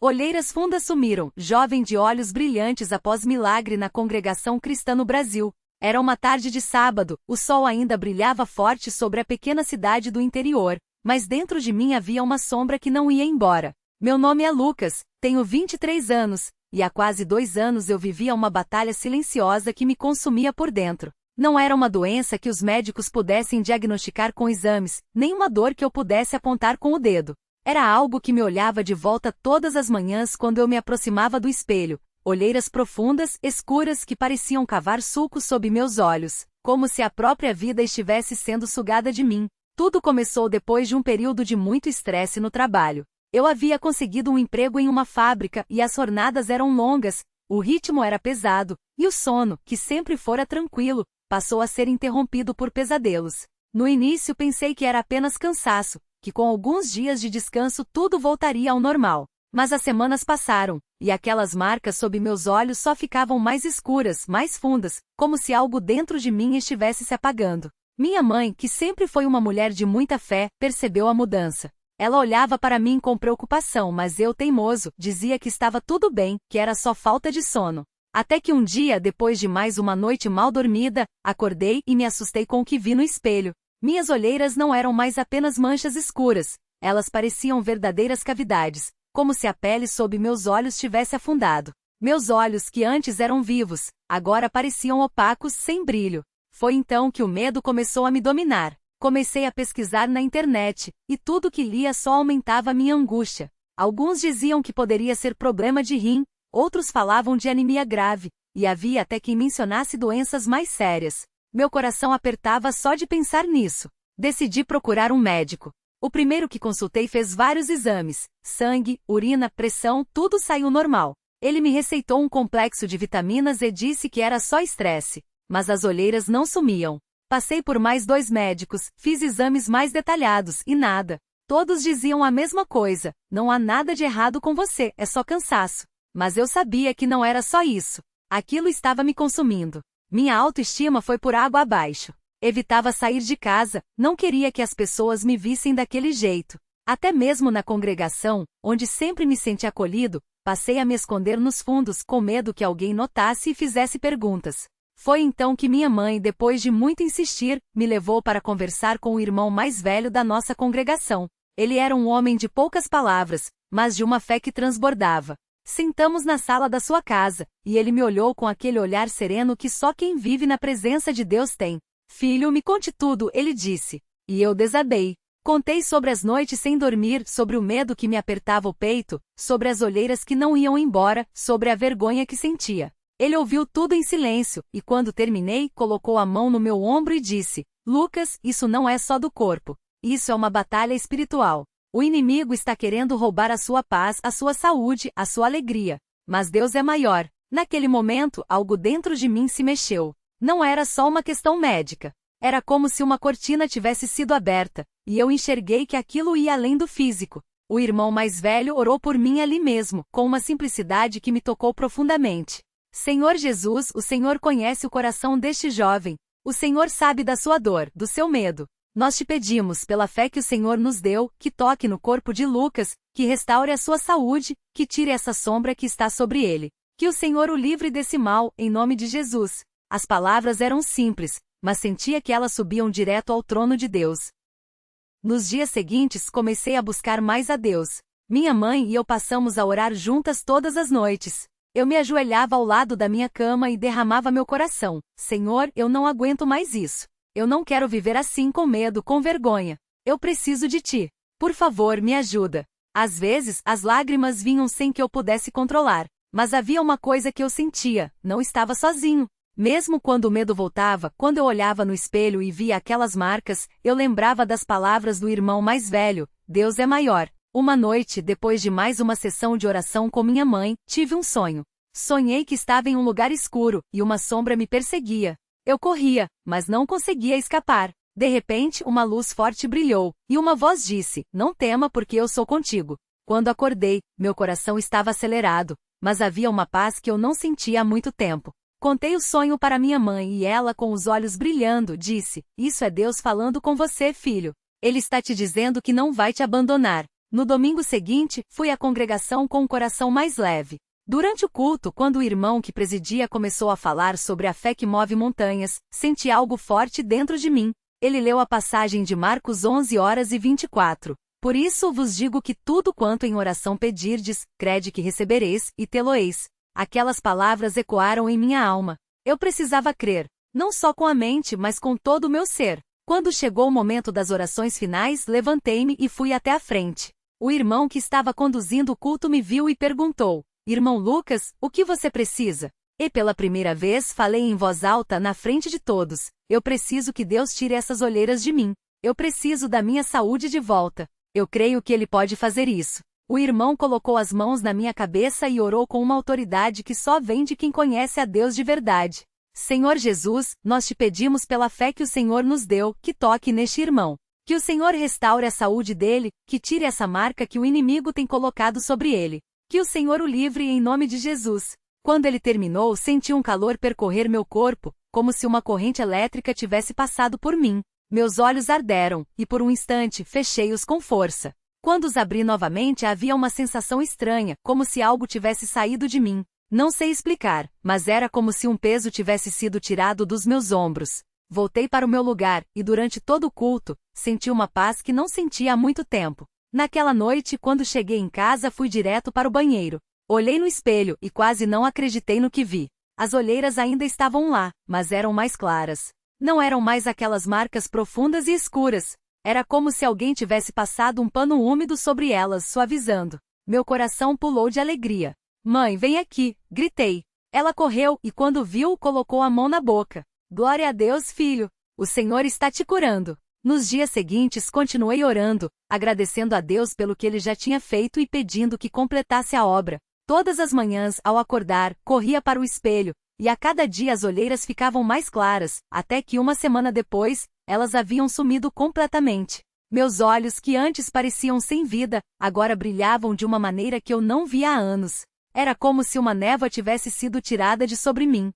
Olheiras fundas sumiram, jovem de olhos brilhantes após milagre na congregação cristã no Brasil. Era uma tarde de sábado, o sol ainda brilhava forte sobre a pequena cidade do interior, mas dentro de mim havia uma sombra que não ia embora. Meu nome é Lucas, tenho 23 anos, e há quase 2 anos eu vivia uma batalha silenciosa que me consumia por dentro. Não era uma doença que os médicos pudessem diagnosticar com exames, nem uma dor que eu pudesse apontar com o dedo. Era algo que me olhava de volta todas as manhãs quando eu me aproximava do espelho, olheiras profundas, escuras que pareciam cavar sulcos sob meus olhos, como se a própria vida estivesse sendo sugada de mim. Tudo começou depois de um período de muito estresse no trabalho. Eu havia conseguido um emprego em uma fábrica e as jornadas eram longas, o ritmo era pesado, e o sono, que sempre fora tranquilo, passou a ser interrompido por pesadelos. No início pensei que era apenas cansaço, que com alguns dias de descanso tudo voltaria ao normal. Mas as semanas passaram, e aquelas marcas sob meus olhos só ficavam mais escuras, mais fundas, como se algo dentro de mim estivesse se apagando. Minha mãe, que sempre foi uma mulher de muita fé, percebeu a mudança. Ela olhava para mim com preocupação, mas eu, teimoso, dizia que estava tudo bem, que era só falta de sono. Até que um dia, depois de mais uma noite mal dormida, acordei e me assustei com o que vi no espelho. Minhas olheiras não eram mais apenas manchas escuras, elas pareciam verdadeiras cavidades, como se a pele sob meus olhos tivesse afundado. Meus olhos, que antes eram vivos, agora pareciam opacos, sem brilho. Foi então que o medo começou a me dominar. Comecei a pesquisar na internet, e tudo que lia só aumentava minha angústia. Alguns diziam que poderia ser problema de rim, outros falavam de anemia grave, e havia até quem mencionasse doenças mais sérias. Meu coração apertava só de pensar nisso. Decidi procurar um médico. O primeiro que consultei fez vários exames, sangue, urina, pressão, tudo saiu normal. Ele me receitou um complexo de vitaminas e disse que era só estresse, mas as olheiras não sumiam. Passei por mais 2 médicos, fiz exames mais detalhados e nada. Todos diziam a mesma coisa, não há nada de errado com você, é só cansaço. Mas eu sabia que não era só isso. Aquilo estava me consumindo. Minha autoestima foi por água abaixo. Evitava sair de casa, não queria que as pessoas me vissem daquele jeito. Até mesmo na congregação, onde sempre me senti acolhido, passei a me esconder nos fundos com medo que alguém notasse e fizesse perguntas. Foi então que minha mãe, depois de muito insistir, me levou para conversar com o irmão mais velho da nossa congregação. Ele era um homem de poucas palavras, mas de uma fé que transbordava. Sentamos na sala da sua casa, e ele me olhou com aquele olhar sereno que só quem vive na presença de Deus tem. Filho, me conte tudo, ele disse. E eu desabei. Contei sobre as noites sem dormir, sobre o medo que me apertava o peito, sobre as olheiras que não iam embora, sobre a vergonha que sentia. Ele ouviu tudo em silêncio, e quando terminei, colocou a mão no meu ombro e disse: Lucas, isso não é só do corpo. Isso é uma batalha espiritual. O inimigo está querendo roubar a sua paz, a sua saúde, a sua alegria. Mas Deus é maior. Naquele momento, algo dentro de mim se mexeu. Não era só uma questão médica. Era como se uma cortina tivesse sido aberta, e eu enxerguei que aquilo ia além do físico. O irmão mais velho orou por mim ali mesmo, com uma simplicidade que me tocou profundamente. Senhor Jesus, o Senhor conhece o coração deste jovem. O Senhor sabe da sua dor, do seu medo. Nós te pedimos, pela fé que o Senhor nos deu, que toque no corpo de Lucas, que restaure a sua saúde, que tire essa sombra que está sobre ele. Que o Senhor o livre desse mal, em nome de Jesus. As palavras eram simples, mas sentia que elas subiam direto ao trono de Deus. Nos dias seguintes comecei a buscar mais a Deus. Minha mãe e eu passamos a orar juntas todas as noites. Eu me ajoelhava ao lado da minha cama e derramava meu coração. Senhor, eu não aguento mais isso. Eu não quero viver assim com medo, com vergonha. Eu preciso de ti. Por favor, me ajuda. Às vezes, as lágrimas vinham sem que eu pudesse controlar. Mas havia uma coisa que eu sentia, não estava sozinho. Mesmo quando o medo voltava, quando eu olhava no espelho e via aquelas marcas, eu lembrava das palavras do irmão mais velho: Deus é maior. Uma noite, depois de mais uma sessão de oração com minha mãe, tive um sonho. Sonhei que estava em um lugar escuro, e uma sombra me perseguia. Eu corria, mas não conseguia escapar. De repente, uma luz forte brilhou, e uma voz disse: Não tema, porque eu sou contigo. Quando acordei, meu coração estava acelerado, mas havia uma paz que eu não sentia há muito tempo. Contei o sonho para minha mãe e ela, com os olhos brilhando, disse: Isso é Deus falando com você, filho. Ele está te dizendo que não vai te abandonar. No domingo seguinte, fui à congregação com um coração mais leve. Durante o culto, quando o irmão que presidia começou a falar sobre a fé que move montanhas, senti algo forte dentro de mim. Ele leu a passagem de Marcos 11:24. Por isso vos digo que tudo quanto em oração pedirdes, crede que recebereis, e tê-lo-eis. Aquelas palavras ecoaram em minha alma. Eu precisava crer, não só com a mente, mas com todo o meu ser. Quando chegou o momento das orações finais, levantei-me e fui até a frente. O irmão que estava conduzindo o culto me viu e perguntou: Irmão Lucas, o que você precisa? E pela primeira vez falei em voz alta na frente de todos: eu preciso que Deus tire essas olheiras de mim. Eu preciso da minha saúde de volta. Eu creio que Ele pode fazer isso. O irmão colocou as mãos na minha cabeça e orou com uma autoridade que só vem de quem conhece a Deus de verdade. Senhor Jesus, nós te pedimos pela fé que o Senhor nos deu, que toque neste irmão. Que o Senhor restaure a saúde dele, que tire essa marca que o inimigo tem colocado sobre ele. Que o Senhor o livre em nome de Jesus. Quando ele terminou, senti um calor percorrer meu corpo, como se uma corrente elétrica tivesse passado por mim. Meus olhos arderam, e por um instante fechei-os com força. Quando os abri novamente havia uma sensação estranha, como se algo tivesse saído de mim. Não sei explicar, mas era como se um peso tivesse sido tirado dos meus ombros. Voltei para o meu lugar, e durante todo o culto, senti uma paz que não sentia há muito tempo. Naquela noite, quando cheguei em casa, fui direto para o banheiro. Olhei no espelho, e quase não acreditei no que vi. As olheiras ainda estavam lá, mas eram mais claras. Não eram mais aquelas marcas profundas e escuras. Era como se alguém tivesse passado um pano úmido sobre elas, suavizando. Meu coração pulou de alegria. Mãe, vem aqui, gritei. Ela correu e quando viu, colocou a mão na boca. Glória a Deus, filho. O Senhor está te curando. Nos dias seguintes continuei orando, agradecendo a Deus pelo que ele já tinha feito e pedindo que completasse a obra. Todas as manhãs, ao acordar, corria para o espelho, e a cada dia as olheiras ficavam mais claras, até que uma semana depois, elas haviam sumido completamente. Meus olhos, que antes pareciam sem vida, agora brilhavam de uma maneira que eu não via há anos. Era como se uma névoa tivesse sido tirada de sobre mim.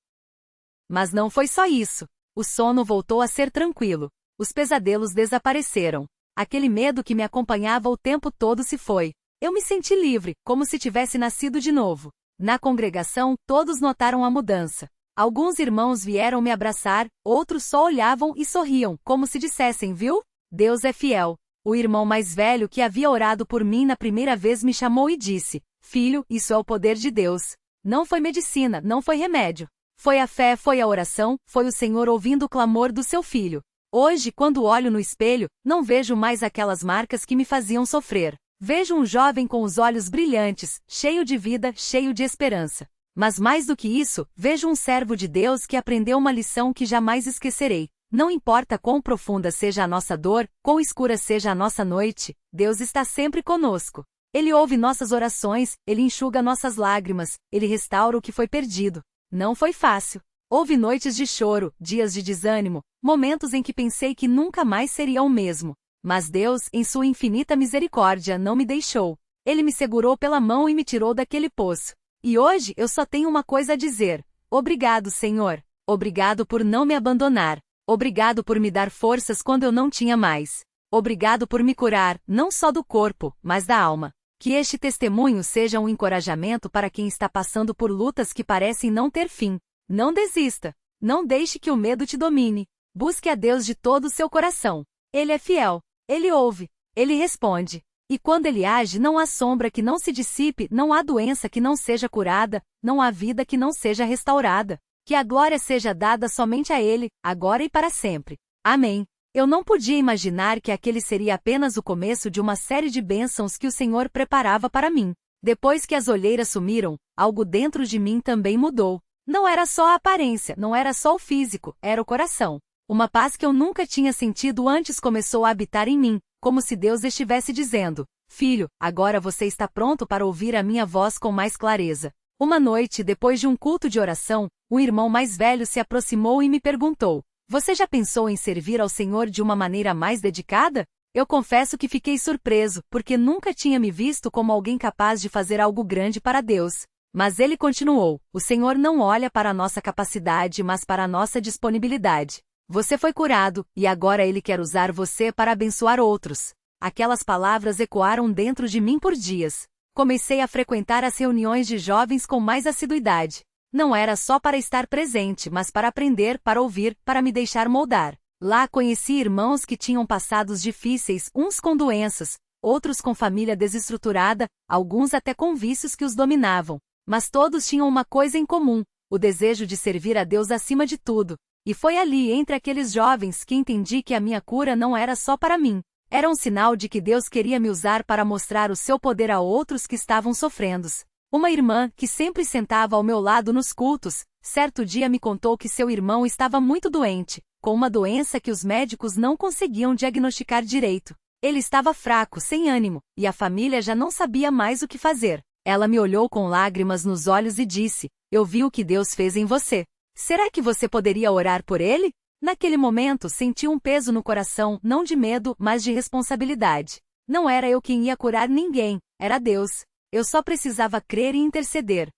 Mas não foi só isso. O sono voltou a ser tranquilo. Os pesadelos desapareceram. Aquele medo que me acompanhava o tempo todo se foi. Eu me senti livre, como se tivesse nascido de novo. Na congregação, todos notaram a mudança. Alguns irmãos vieram me abraçar, outros só olhavam e sorriam, como se dissessem: viu? Deus é fiel. O irmão mais velho que havia orado por mim na primeira vez me chamou e disse: Filho, isso é o poder de Deus. Não foi medicina, não foi remédio. Foi a fé, foi a oração, foi o Senhor ouvindo o clamor do seu filho. Hoje, quando olho no espelho, não vejo mais aquelas marcas que me faziam sofrer. Vejo um jovem com os olhos brilhantes, cheio de vida, cheio de esperança. Mas mais do que isso, vejo um servo de Deus que aprendeu uma lição que jamais esquecerei. Não importa quão profunda seja a nossa dor, quão escura seja a nossa noite, Deus está sempre conosco. Ele ouve nossas orações, Ele enxuga nossas lágrimas, Ele restaura o que foi perdido. Não foi fácil. Houve noites de choro, dias de desânimo, momentos em que pensei que nunca mais seria o mesmo. Mas Deus, em sua infinita misericórdia, não me deixou. Ele me segurou pela mão e me tirou daquele poço. E hoje eu só tenho uma coisa a dizer: obrigado, Senhor. Obrigado por não me abandonar. Obrigado por me dar forças quando eu não tinha mais. Obrigado por me curar, não só do corpo, mas da alma. Que este testemunho seja um encorajamento para quem está passando por lutas que parecem não ter fim. Não desista. Não deixe que o medo te domine. Busque a Deus de todo o seu coração. Ele é fiel. Ele ouve. Ele responde. E quando ele age, não há sombra que não se dissipe, não há doença que não seja curada, não há vida que não seja restaurada. Que a glória seja dada somente a Ele, agora e para sempre. Amém. Eu não podia imaginar que aquele seria apenas o começo de uma série de bênçãos que o Senhor preparava para mim. Depois que as olheiras sumiram, algo dentro de mim também mudou. Não era só a aparência, não era só o físico, era o coração. Uma paz que eu nunca tinha sentido antes começou a habitar em mim, como se Deus estivesse dizendo: Filho, agora você está pronto para ouvir a minha voz com mais clareza. Uma noite, depois de um culto de oração, um irmão mais velho se aproximou e me perguntou: Você já pensou em servir ao Senhor de uma maneira mais dedicada? Eu confesso que fiquei surpreso, porque nunca tinha me visto como alguém capaz de fazer algo grande para Deus. Mas ele continuou: O Senhor não olha para a nossa capacidade, mas para a nossa disponibilidade. Você foi curado, e agora Ele quer usar você para abençoar outros. Aquelas palavras ecoaram dentro de mim por dias. Comecei a frequentar as reuniões de jovens com mais assiduidade. Não era só para estar presente, mas para aprender, para ouvir, para me deixar moldar. Lá conheci irmãos que tinham passados difíceis, uns com doenças, outros com família desestruturada, alguns até com vícios que os dominavam. Mas todos tinham uma coisa em comum: o desejo de servir a Deus acima de tudo. E foi ali, entre aqueles jovens, que entendi que a minha cura não era só para mim. Era um sinal de que Deus queria me usar para mostrar o seu poder a outros que estavam sofrendo. Uma irmã, que sempre sentava ao meu lado nos cultos, certo dia me contou que seu irmão estava muito doente, com uma doença que os médicos não conseguiam diagnosticar direito. Ele estava fraco, sem ânimo, e a família já não sabia mais o que fazer. Ela me olhou com lágrimas nos olhos e disse: "Eu vi o que Deus fez em você. Será que você poderia orar por ele?" Naquele momento senti um peso no coração, não de medo, mas de responsabilidade. Não era eu quem ia curar ninguém, era Deus. Eu só precisava crer e interceder.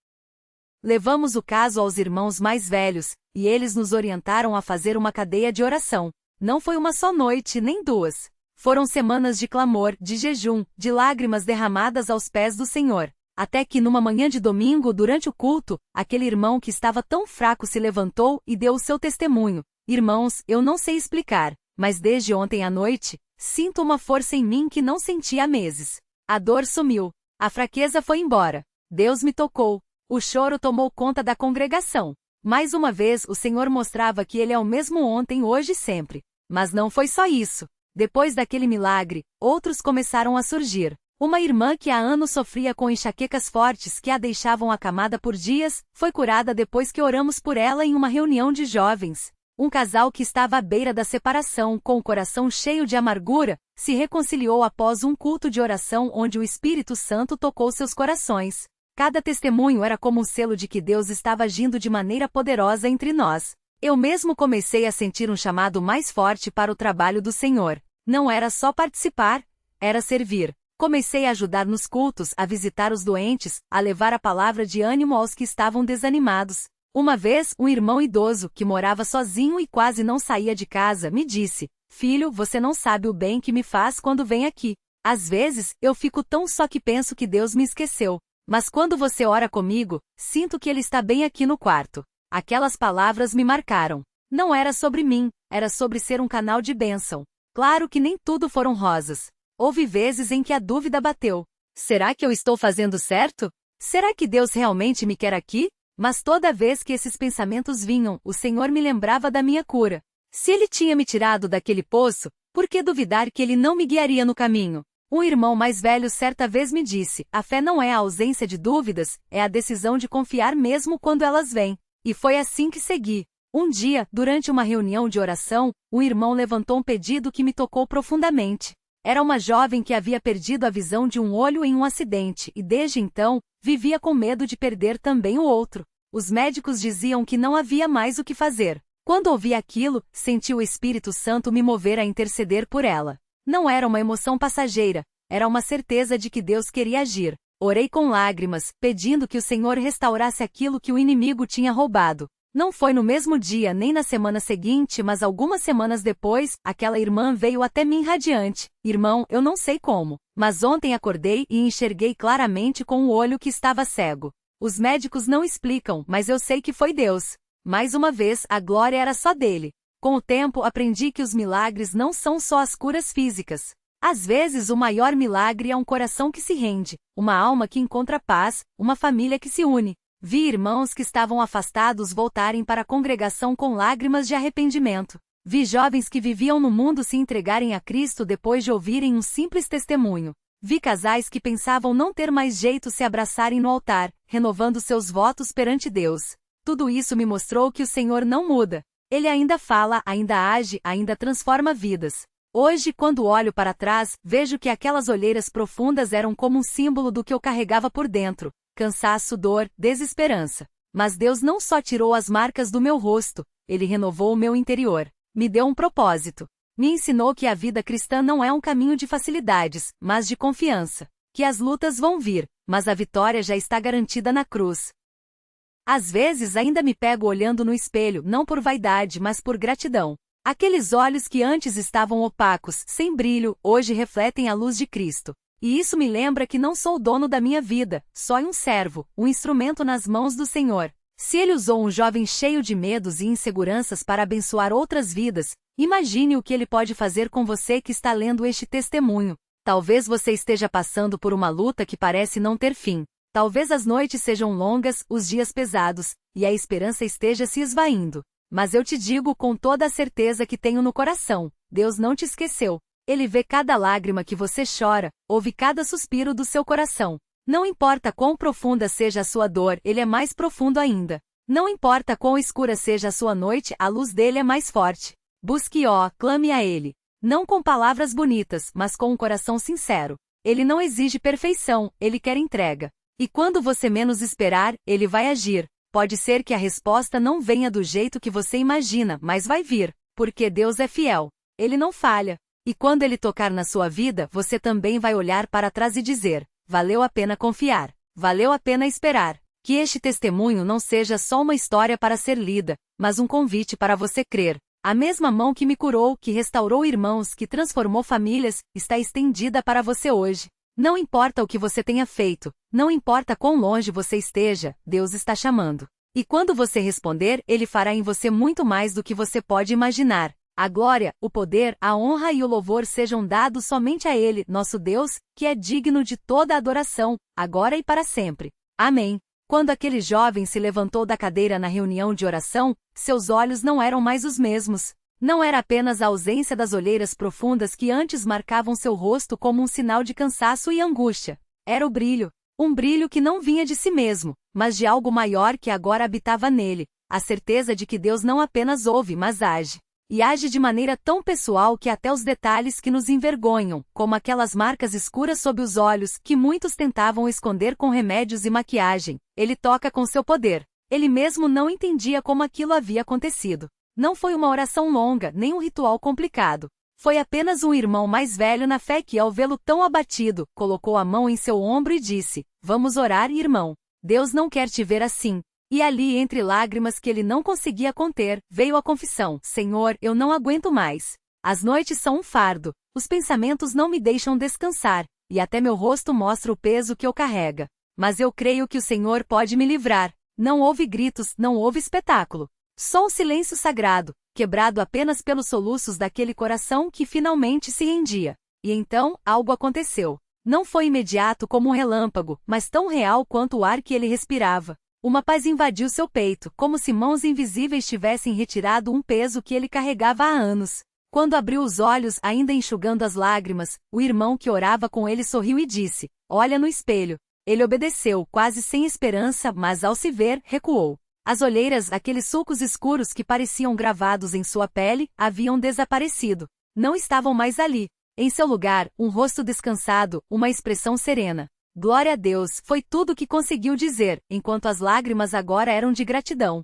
Levamos o caso aos irmãos mais velhos, e eles nos orientaram a fazer uma cadeia de oração. Não foi uma só noite, nem duas. Foram semanas de clamor, de jejum, de lágrimas derramadas aos pés do Senhor. Até que numa manhã de domingo, durante o culto, aquele irmão que estava tão fraco se levantou e deu o seu testemunho. "Irmãos, eu não sei explicar, mas desde ontem à noite, sinto uma força em mim que não sentia há meses. A dor sumiu. A fraqueza foi embora. Deus me tocou." O choro tomou conta da congregação. Mais uma vez o Senhor mostrava que Ele é o mesmo ontem, hoje e sempre. Mas não foi só isso. Depois daquele milagre, outros começaram a surgir. Uma irmã que há anos sofria com enxaquecas fortes que a deixavam acamada por dias, foi curada depois que oramos por ela em uma reunião de jovens. Um casal que estava à beira da separação, com o coração cheio de amargura, se reconciliou após um culto de oração onde o Espírito Santo tocou seus corações. Cada testemunho era como um selo de que Deus estava agindo de maneira poderosa entre nós. Eu mesmo comecei a sentir um chamado mais forte para o trabalho do Senhor. Não era só participar, era servir. Comecei a ajudar nos cultos, a visitar os doentes, a levar a palavra de ânimo aos que estavam desanimados. Uma vez, um irmão idoso, que morava sozinho e quase não saía de casa, me disse: "Filho, você não sabe o bem que me faz quando vem aqui. Às vezes, eu fico tão só que penso que Deus me esqueceu. Mas quando você ora comigo, sinto que Ele está bem aqui no quarto." Aquelas palavras me marcaram. Não era sobre mim, era sobre ser um canal de bênção. Claro que nem tudo foram rosas. Houve vezes em que a dúvida bateu. Será que eu estou fazendo certo? Será que Deus realmente me quer aqui? Mas toda vez que esses pensamentos vinham, o Senhor me lembrava da minha cura. Se Ele tinha me tirado daquele poço, por que duvidar que Ele não me guiaria no caminho? Um irmão mais velho certa vez me disse: "A fé não é a ausência de dúvidas, é a decisão de confiar mesmo quando elas vêm." E foi assim que segui. Um dia, durante uma reunião de oração, um irmão levantou um pedido que me tocou profundamente. Era uma jovem que havia perdido a visão de um olho em um acidente e desde então, vivia com medo de perder também o outro. Os médicos diziam que não havia mais o que fazer. Quando ouvi aquilo, senti o Espírito Santo me mover a interceder por ela. Não era uma emoção passageira, era uma certeza de que Deus queria agir. Orei com lágrimas, pedindo que o Senhor restaurasse aquilo que o inimigo tinha roubado. Não foi no mesmo dia nem na semana seguinte, mas algumas semanas depois, aquela irmã veio até mim radiante. "Irmão, eu não sei como, mas ontem acordei e enxerguei claramente com o olho que estava cego. Os médicos não explicam, mas eu sei que foi Deus." Mais uma vez, a glória era só dele. Com o tempo aprendi que os milagres não são só as curas físicas. Às vezes o maior milagre é um coração que se rende, uma alma que encontra paz, uma família que se une. Vi irmãos que estavam afastados voltarem para a congregação com lágrimas de arrependimento. Vi jovens que viviam no mundo se entregarem a Cristo depois de ouvirem um simples testemunho. Vi casais que pensavam não ter mais jeito se abraçarem no altar, renovando seus votos perante Deus. Tudo isso me mostrou que o Senhor não muda. Ele ainda fala, ainda age, ainda transforma vidas. Hoje, quando olho para trás, vejo que aquelas olheiras profundas eram como um símbolo do que eu carregava por dentro: cansaço, dor, desesperança. Mas Deus não só tirou as marcas do meu rosto, Ele renovou o meu interior. Me deu um propósito. Me ensinou que a vida cristã não é um caminho de facilidades, mas de confiança. Que as lutas vão vir, mas a vitória já está garantida na cruz. Às vezes ainda me pego olhando no espelho, não por vaidade, mas por gratidão. Aqueles olhos que antes estavam opacos, sem brilho, hoje refletem a luz de Cristo. E isso me lembra que não sou o dono da minha vida, só um servo, um instrumento nas mãos do Senhor. Se ele usou um jovem cheio de medos e inseguranças para abençoar outras vidas, imagine o que ele pode fazer com você que está lendo este testemunho. Talvez você esteja passando por uma luta que parece não ter fim. Talvez as noites sejam longas, os dias pesados, e a esperança esteja se esvaindo. Mas eu te digo com toda a certeza que tenho no coração, Deus não te esqueceu. Ele vê cada lágrima que você chora, ouve cada suspiro do seu coração. Não importa quão profunda seja a sua dor, ele é mais profundo ainda. Não importa quão escura seja a sua noite, a luz dele é mais forte. Busque, clame a ele. Não com palavras bonitas, mas com um coração sincero. Ele não exige perfeição, ele quer entrega. E quando você menos esperar, ele vai agir. Pode ser que a resposta não venha do jeito que você imagina, mas vai vir, porque Deus é fiel. Ele não falha. E quando ele tocar na sua vida, você também vai olhar para trás e dizer: valeu a pena confiar, valeu a pena esperar. Que este testemunho não seja só uma história para ser lida, mas um convite para você crer. A mesma mão que me curou, que restaurou irmãos, que transformou famílias, está estendida para você hoje. Não importa o que você tenha feito, não importa quão longe você esteja, Deus está chamando. E quando você responder, Ele fará em você muito mais do que você pode imaginar. A glória, o poder, a honra e o louvor sejam dados somente a Ele, nosso Deus, que é digno de toda a adoração, agora e para sempre. Amém. Quando aquele jovem se levantou da cadeira na reunião de oração, seus olhos não eram mais os mesmos. Não era apenas a ausência das olheiras profundas que antes marcavam seu rosto como um sinal de cansaço e angústia. Era o brilho. Um brilho que não vinha de si mesmo, mas de algo maior que agora habitava nele. A certeza de que Deus não apenas ouve, mas age. E age de maneira tão pessoal que até os detalhes que nos envergonham, como aquelas marcas escuras sob os olhos que muitos tentavam esconder com remédios e maquiagem, ele toca com seu poder. Ele mesmo não entendia como aquilo havia acontecido. Não foi uma oração longa, nem um ritual complicado. Foi apenas um irmão mais velho na fé que, ao vê-lo tão abatido, colocou a mão em seu ombro e disse: vamos orar, irmão. Deus não quer te ver assim. E ali, entre lágrimas que ele não conseguia conter, veio a confissão: Senhor, eu não aguento mais. As noites são um fardo, os pensamentos não me deixam descansar, e até meu rosto mostra o peso que eu carrego. Mas eu creio que o Senhor pode me livrar. Não houve gritos, não houve espetáculo. Só um silêncio sagrado, quebrado apenas pelos soluços daquele coração que finalmente se rendia. E então, algo aconteceu. Não foi imediato como um relâmpago, mas tão real quanto o ar que ele respirava. Uma paz invadiu seu peito, como se mãos invisíveis tivessem retirado um peso que ele carregava há anos. Quando abriu os olhos, ainda enxugando as lágrimas, o irmão que orava com ele sorriu e disse: olha no espelho. Ele obedeceu, quase sem esperança, mas ao se ver, recuou. As olheiras, aqueles sulcos escuros que pareciam gravados em sua pele, haviam desaparecido. Não estavam mais ali. Em seu lugar, um rosto descansado, uma expressão serena. Glória a Deus, foi tudo o que conseguiu dizer, enquanto as lágrimas agora eram de gratidão.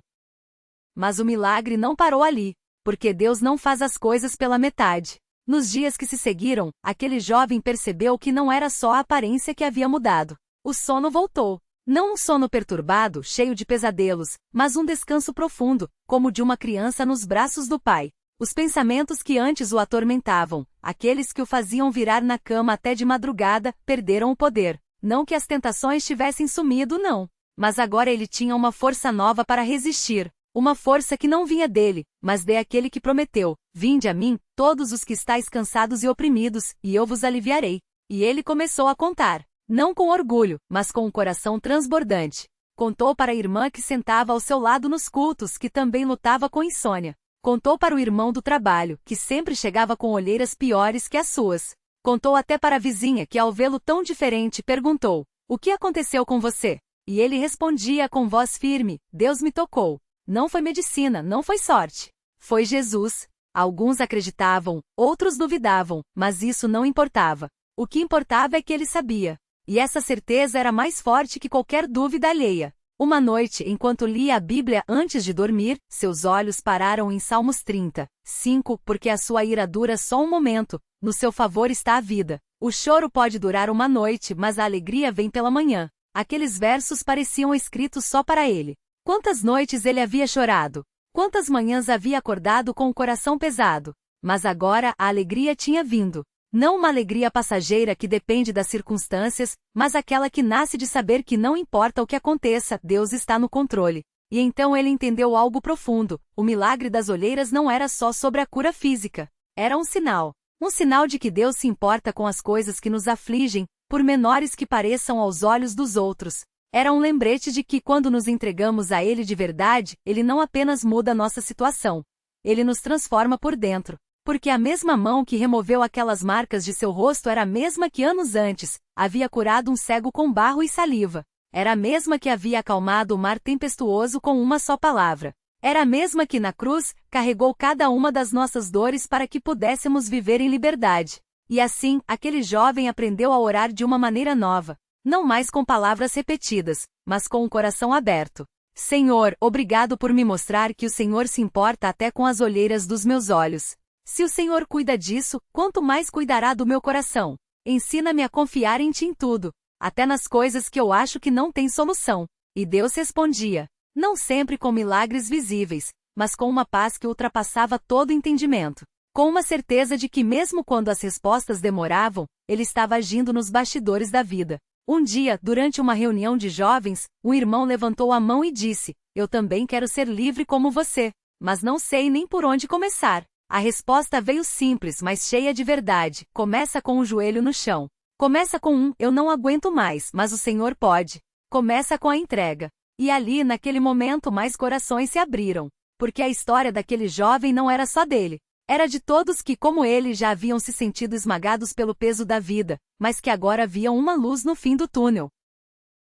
Mas o milagre não parou ali, porque Deus não faz as coisas pela metade. Nos dias que se seguiram, aquele jovem percebeu que não era só a aparência que havia mudado. O sono voltou. Não um sono perturbado, cheio de pesadelos, mas um descanso profundo, como de uma criança nos braços do pai. Os pensamentos que antes o atormentavam, aqueles que o faziam virar na cama até de madrugada, perderam o poder. Não que as tentações tivessem sumido, não. Mas agora ele tinha uma força nova para resistir. Uma força que não vinha dele, mas de aquele que prometeu: vinde a mim, todos os que estáis cansados e oprimidos, e eu vos aliviarei. E ele começou a contar. Não com orgulho, mas com um coração transbordante. Contou para a irmã que sentava ao seu lado nos cultos, que também lutava com insônia. Contou para o irmão do trabalho, que sempre chegava com olheiras piores que as suas. Contou até para a vizinha que, ao vê-lo tão diferente, perguntou: o que aconteceu com você? E ele respondia com voz firme: Deus me tocou. Não foi medicina, não foi sorte. Foi Jesus. Alguns acreditavam, outros duvidavam, mas isso não importava. O que importava é que ele sabia. E essa certeza era mais forte que qualquer dúvida alheia. Uma noite, enquanto lia a Bíblia antes de dormir, seus olhos pararam em Salmos 35, porque a sua ira dura só um momento, no seu favor está a vida. O choro pode durar uma noite, mas a alegria vem pela manhã. Aqueles versos pareciam escritos só para ele. Quantas noites ele havia chorado? Quantas manhãs havia acordado com o coração pesado? Mas agora a alegria tinha vindo. Não uma alegria passageira que depende das circunstâncias, mas aquela que nasce de saber que não importa o que aconteça, Deus está no controle. E então ele entendeu algo profundo: o milagre das olheiras não era só sobre a cura física. Era um sinal. Um sinal de que Deus se importa com as coisas que nos afligem, por menores que pareçam aos olhos dos outros. Era um lembrete de que quando nos entregamos a Ele de verdade, Ele não apenas muda nossa situação. Ele nos transforma por dentro. Porque a mesma mão que removeu aquelas marcas de seu rosto era a mesma que anos antes havia curado um cego com barro e saliva. Era a mesma que havia acalmado o mar tempestuoso com uma só palavra. Era a mesma que na cruz carregou cada uma das nossas dores para que pudéssemos viver em liberdade. E assim, aquele jovem aprendeu a orar de uma maneira nova. Não mais com palavras repetidas, mas com o coração aberto. Senhor, obrigado por me mostrar que o Senhor se importa até com as olheiras dos meus olhos. Se o Senhor cuida disso, quanto mais cuidará do meu coração. Ensina-me a confiar em Ti em tudo, até nas coisas que eu acho que não têm solução. E Deus respondia, não sempre com milagres visíveis, mas com uma paz que ultrapassava todo entendimento. Com uma certeza de que mesmo quando as respostas demoravam, Ele estava agindo nos bastidores da vida. Um dia, durante uma reunião de jovens, um irmão levantou a mão e disse, eu também quero ser livre como você, mas não sei nem por onde começar. A resposta veio simples, mas cheia de verdade. Começa com o joelho no chão. Começa com eu não aguento mais, mas o Senhor pode. Começa com a entrega. E ali, naquele momento, mais corações se abriram. Porque a história daquele jovem não era só dele. Era de todos que, como ele, já haviam se sentido esmagados pelo peso da vida, mas que agora viam uma luz no fim do túnel.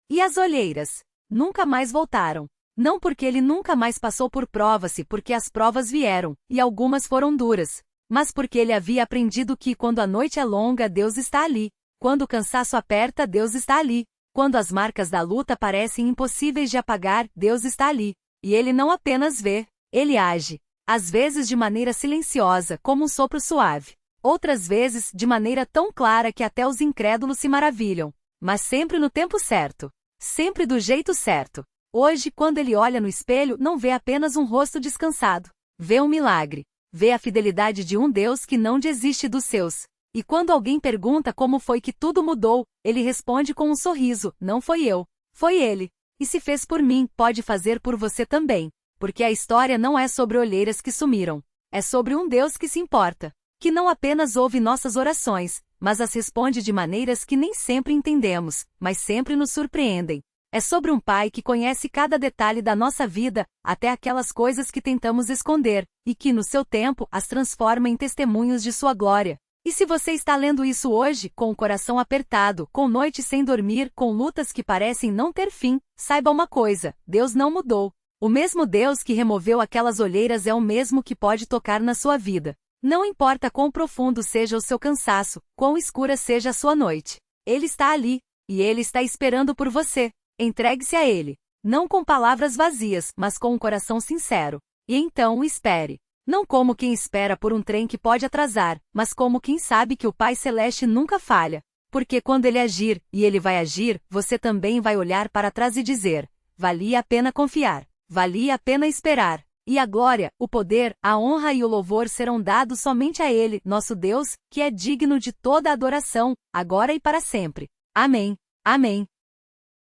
E as olheiras? Nunca mais voltaram. Não porque ele nunca mais passou por provas, porque as provas vieram, e algumas foram duras, mas porque ele havia aprendido que quando a noite é longa, Deus está ali. Quando o cansaço aperta, Deus está ali. Quando as marcas da luta parecem impossíveis de apagar, Deus está ali. E ele não apenas vê, ele age. Às vezes de maneira silenciosa, como um sopro suave. Outras vezes, de maneira tão clara que até os incrédulos se maravilham. Mas sempre no tempo certo. Sempre do jeito certo. Hoje, quando ele olha no espelho, não vê apenas um rosto descansado. Vê um milagre. Vê a fidelidade de um Deus que não desiste dos seus. E quando alguém pergunta como foi que tudo mudou, ele responde com um sorriso, não foi eu, foi ele. E se fez por mim, pode fazer por você também. Porque a história não é sobre olheiras que sumiram. É sobre um Deus que se importa. Que não apenas ouve nossas orações, mas as responde de maneiras que nem sempre entendemos, mas sempre nos surpreendem. É sobre um Pai que conhece cada detalhe da nossa vida, até aquelas coisas que tentamos esconder, e que, no seu tempo, as transforma em testemunhos de sua glória. E se você está lendo isso hoje, com o coração apertado, com noites sem dormir, com lutas que parecem não ter fim, saiba uma coisa, Deus não mudou. O mesmo Deus que removeu aquelas olheiras é o mesmo que pode tocar na sua vida. Não importa quão profundo seja o seu cansaço, quão escura seja a sua noite. Ele está ali, e Ele está esperando por você. Entregue-se a Ele. Não com palavras vazias, mas com um coração sincero. E então espere. Não como quem espera por um trem que pode atrasar, mas como quem sabe que o Pai Celeste nunca falha. Porque quando Ele agir, e Ele vai agir, você também vai olhar para trás e dizer, valia a pena confiar, valia a pena esperar. E a glória, o poder, a honra e o louvor serão dados somente a Ele, nosso Deus, que é digno de toda a adoração, agora e para sempre. Amém. Amém.